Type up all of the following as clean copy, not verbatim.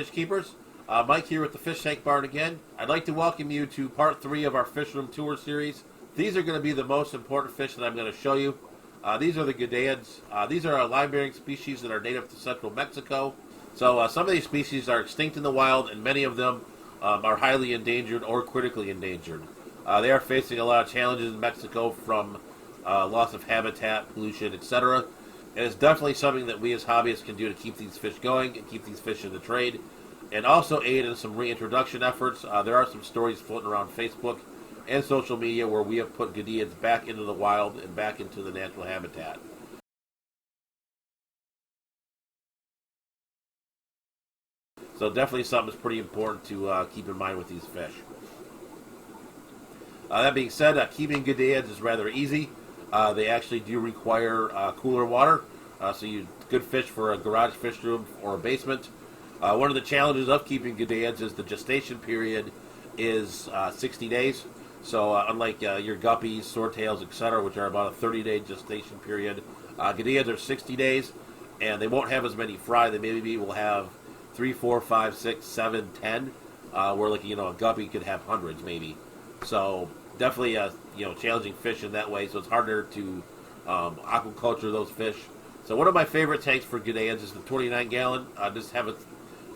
fish keepers. Mike here with the Fish Tank Barn again. I'd like to welcome you to part 3 of our fish room tour series. These are going to be the most important fish that I'm going to show you. These are the Goodeids. These are live-bearing species that are native to central Mexico. So some of these species are extinct in the wild, and many of them are highly endangered or critically endangered. They are facing a lot of challenges in Mexico from loss of habitat, pollution, etc. And it's definitely something that we as hobbyists can do to keep these fish going and keep these fish in the trade, and also aid in some reintroduction efforts. There are some stories floating around Facebook and social media where we have put Goodeids back into the wild and back into the natural habitat. So definitely something that's pretty important to keep in mind with these fish. That being said, keeping Goodeids is rather easy. They actually do require cooler water, so good fish for a garage fish room or a basement. One of the challenges of keeping Goodeids is the gestation period is 60 days. So unlike your guppies, swordtails, etc., which are about a 30-day gestation period, Goodeids are 60 days, and they won't have as many fry. They maybe will have 3, 4, 5, 6, 7, 10, where like a guppy could have hundreds maybe. So definitely challenging fish in that way. So it's harder to aquaculture those fish. So one of my favorite tanks for Goodeids is the 29-gallon.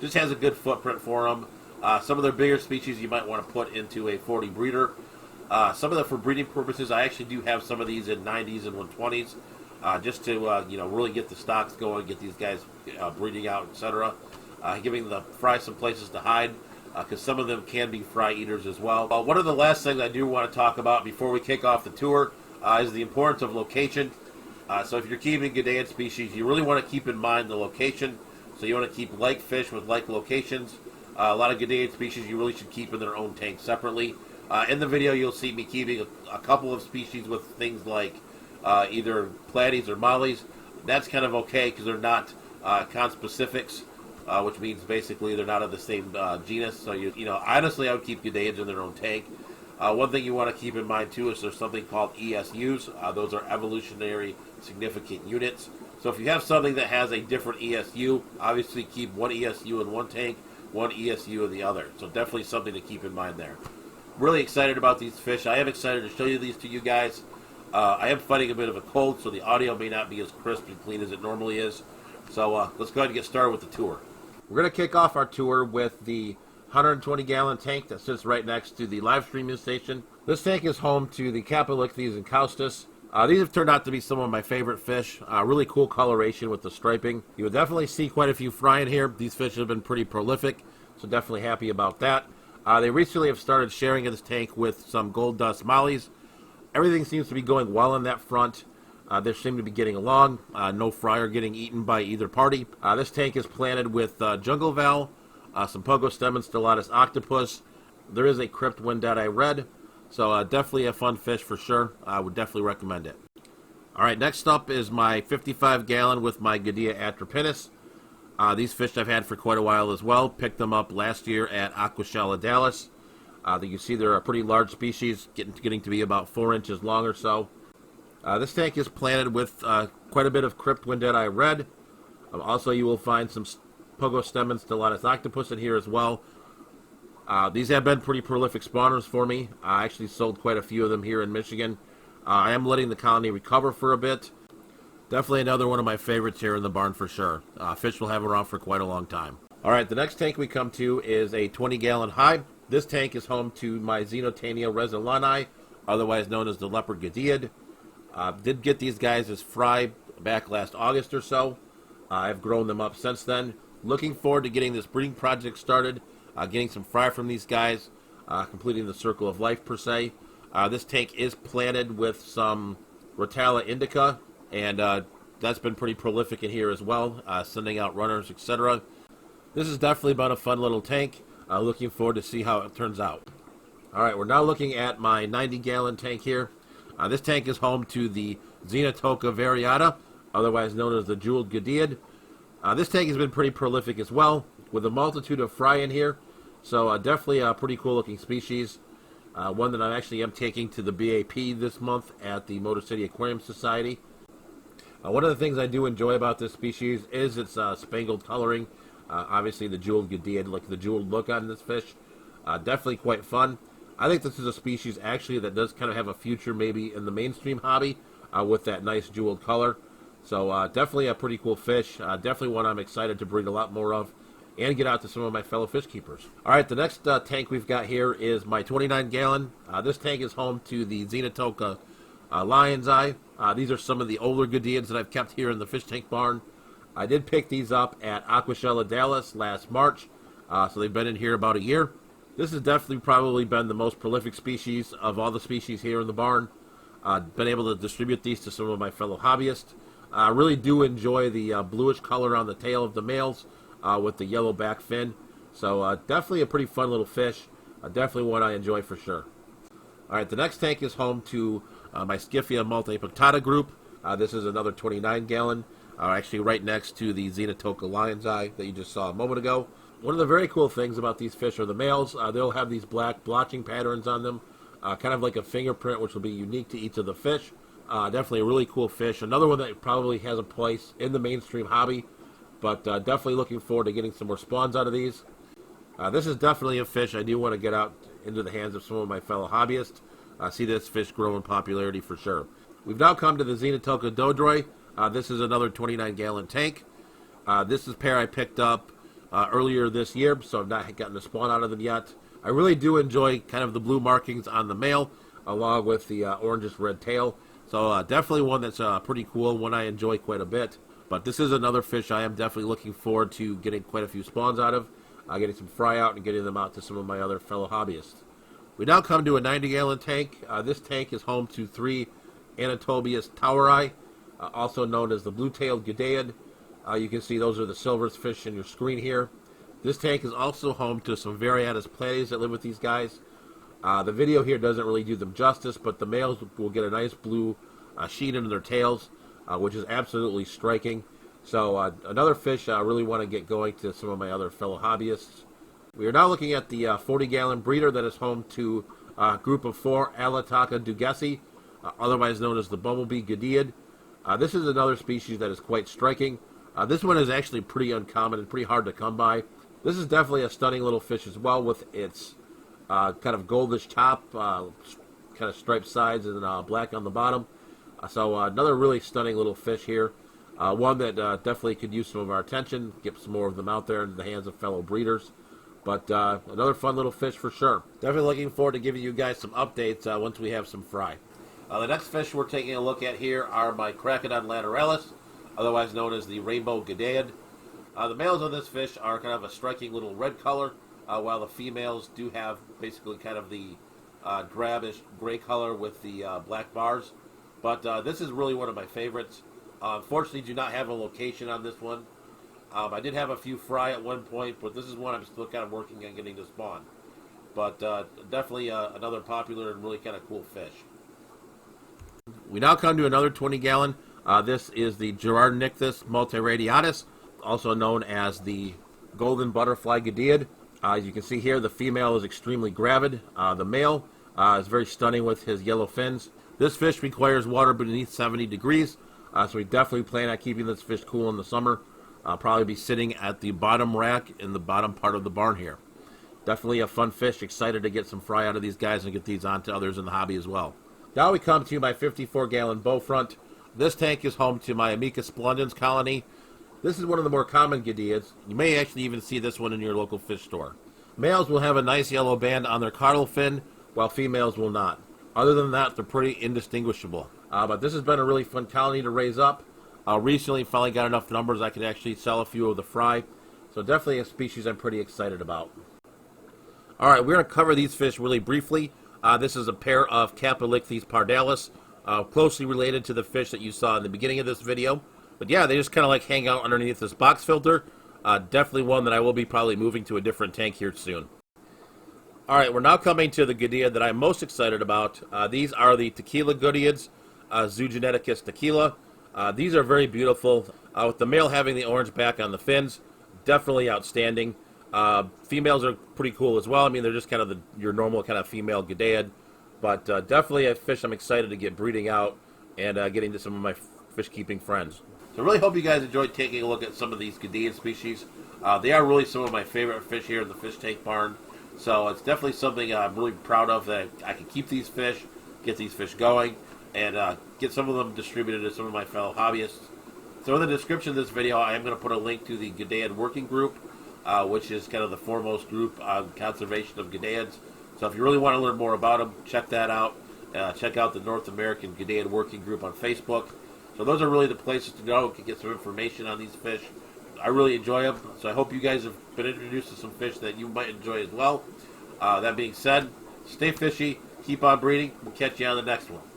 Just has a good footprint for them. Some of their bigger species you might want to put into a 40 breeder. Some of them for breeding purposes. I actually do have some of these in 90s and 120s, just to really get the stocks going, get these guys breeding out, etc. Giving the fry some places to hide, because some of them can be fry eaters as well. One of the last things I do want to talk about before we kick off the tour is the importance of location. So if you're keeping Goodeid species, you really want to keep in mind the location. So you want to keep like fish with like locations. A lot of Goodeid species you really should keep in their own tank separately. In the video, you'll see me keeping a couple of species with things like either platies or mollies. That's kind of okay because they're not conspecifics, which means basically they're not of the same genus. So honestly, I would keep Goodeids in their own tank. One thing you want to keep in mind too is there's something called ESUs. Those are evolutionary significant units. So if you have something that has a different ESU, obviously keep one ESU in one tank, one ESU in the other. So definitely something to keep in mind there. Really excited about these fish. I am excited to show you these to you guys. I am fighting a bit of a cold, so the audio may not be as crisp and clean as it normally is. So let's go ahead and get started with the tour. We're going to kick off our tour with the 120-gallon tank that sits right next to the live streaming station. This tank is home to the capilla and caustus. These have turned out to be some of my favorite fish. Really cool coloration with the striping. You will definitely see quite a few fry in here. These fish have been pretty prolific, so definitely happy about that. They recently have started sharing in this tank with some gold dust mollies. Everything seems to be going well on that front. They seem to be getting along. No fry are getting eaten by either party. This tank is planted with jungle val, some Pogostemon stellatus octopus. There is a crypt Wendii red. So definitely a fun fish for sure. I would definitely recommend it. Alright, next up is my 55-gallon with my Godia atropinis. These fish I've had for quite a while as well. Picked them up last year at Aquashala Dallas. You can see they're a pretty large species, getting to be about 4 inches long or so. This tank is planted with quite a bit of crypt Wendii red. Also, you will find some Pogostemon stellatus octopus in here as well. These have been pretty prolific spawners for me. I actually sold quite a few of them here in Michigan. I am letting the colony recover for a bit. Definitely another one of my favorites here in the barn for sure. Fish will have around for quite a long time. Alright, the next tank we come to is a 20-gallon high. This tank is home to my Xenotania rezalanai, otherwise known as the leopard Godeid. Did get these guys as fry back last August or so. I've grown them up since then. Looking forward to getting this breeding project started. Getting some fry from these guys, completing the circle of life per se. This tank is planted with some Rotala indica, and that's been pretty prolific in here as well, sending out runners, etc. This has definitely been a fun little tank. Looking forward to see how it turns out. Alright, we're now looking at my 90-gallon tank here. This tank is home to the Xenotoka variata, otherwise known as the jeweled Godeid. This tank has been pretty prolific as well, with a multitude of fry in here. So definitely a pretty cool looking species. One that I actually am taking to the BAP this month at the Motor City Aquarium Society. One of the things I do enjoy about this species is its spangled coloring. Obviously, the jeweled Goodeids, like the jeweled look on this fish, definitely quite fun. I think this is a species actually that does kind of have a future maybe in the mainstream hobby with that nice jeweled color. So definitely a pretty cool fish. Definitely one I'm excited to breed a lot more of and get out to some of my fellow fish keepers. All right, the next tank we've got here is my 29-gallon. This tank is home to the Xenotoka lion's eye. These are some of the older Goodeids that I've kept here in the fish tank barn. I did pick these up at Aquashella Dallas last March, so they've been in here about a year. This has definitely probably been the most prolific species of all the species here in the barn. Been able to distribute these to some of my fellow hobbyists. I really do enjoy the bluish color on the tail of the males with the yellow back fin. So definitely a pretty fun little fish. Definitely one I enjoy for sure. All right, the next tank is home to my skiffia multipokata group. This is another 29-gallon, actually right next to the Xenotoka lion's eye that you just saw a moment ago. One of the very cool things about these fish are the males. They'll have these black blotching patterns on them, kind of like a fingerprint, which will be unique to each of the fish. Definitely a really cool fish. Another one that probably has a place in the mainstream hobby, but definitely looking forward to getting some more spawns out of these. This is definitely a fish I do want to get out into the hands of some of my fellow hobbyists. See this fish grow in popularity for sure. We've now come to the Xenotoka dojo. This is another 29-gallon tank. This is a pair I picked up earlier this year, so I've not gotten a spawn out of them yet. I really do enjoy kind of the blue markings on the male, along with the orangish red tail. So definitely one that's pretty cool, one I enjoy quite a bit. But this is another fish I am definitely looking forward to getting quite a few spawns out of, getting some fry out and getting them out to some of my other fellow hobbyists. We now come to a 90-gallon tank. This tank is home to 3 Anatolia's taurai, also known as the blue-tailed Goodeid. You can see those are the silver fish in your screen here. This tank is also home to some variatas plays that live with these guys. The video here doesn't really do them justice, but the males will get a nice blue sheen into their tails, which is absolutely striking. So another fish I really want to get going to some of my other fellow hobbyists. We are now looking at the 40-gallon breeder that is home to a group of 4 alataka dugessi, otherwise known as the bumblebee Goodeids. This is another species that is quite striking. This one is actually pretty uncommon and pretty hard to come by. This is definitely a stunning little fish as well, with its kind of goldish top, kind of striped sides, and black on the bottom. So another really stunning little fish here. One that definitely could use some of our attention, get some more of them out there into the hands of fellow breeders. But another fun little fish for sure. Definitely looking forward to giving you guys some updates once we have some fry. The next fish we're taking a look at here are my crackhead lateralis, otherwise known as the rainbow Goodeids. The males on this fish are kind of a striking little red color, while the females do have basically kind of the drabish gray color with the black bars. But this is really one of my favorites. Unfortunately, do not have a location on this one. I did have a few fry at one point, but this is one I'm still kind of working on getting to spawn. But definitely another popular and really kind of cool fish. We now come to another 20-gallon. This is the Xenotania multiradiatus, also known as the golden butterfly Goodeids. As you can see here, the female is extremely gravid. The male is very stunning with his yellow fins. This fish requires water beneath 70 degrees, so we definitely plan on keeping this fish cool in the summer. Probably be sitting at the bottom rack in the bottom part of the barn here. Definitely a fun fish. Excited to get some fry out of these guys and get these on to others in the hobby as well. Now we come to my 54-gallon bow front. This tank is home to my amica Splendens colony. This is one of the more common Goodeids. You may actually even see this one in your local fish store. Males will have a nice yellow band on their caudal fin, while females will not. Other than that, they're pretty indistinguishable. But this has been a really fun colony to raise up. Recently, finally got enough numbers I could actually sell a few of the fry. So definitely a species I'm pretty excited about. Alright, we're going to cover these fish really briefly. This is a pair of Capillithys pardellus, closely related to the fish that you saw in the beginning of this video. But yeah, they just kind of like hang out underneath this box filter. Definitely one that I will be probably moving to a different tank here soon. Alright, we're now coming to the Godia that I'm most excited about. These are the tequila Goodeids, zoogeneticus tequila. These are very beautiful, with the male having the orange back on the fins. Definitely outstanding. Females are pretty cool as well. I mean, they're just kind of your normal kind of female Goodeids. But definitely a fish I'm excited to get breeding out and getting to some of my fish keeping friends. So I really hope you guys enjoyed taking a look at some of these Goodeids species. They are really some of my favorite fish here in the fish tank barn. So it's definitely something I'm really proud of, that I can keep these fish, get these fish going, and get some of them distributed to some of my fellow hobbyists. So in the description of this video, I am going to put a link to the Goodeids working group, which is kind of the foremost group on conservation of Goodeids. So if you really want to learn more about them, check that out. Check out the North American Goodeids working group on Facebook. So those are really the places to go to get some information on these fish. I really enjoy them, so I hope you guys have been introduced to some fish that you might enjoy as well. That being said, stay fishy, keep on breeding. We'll catch you on the next one.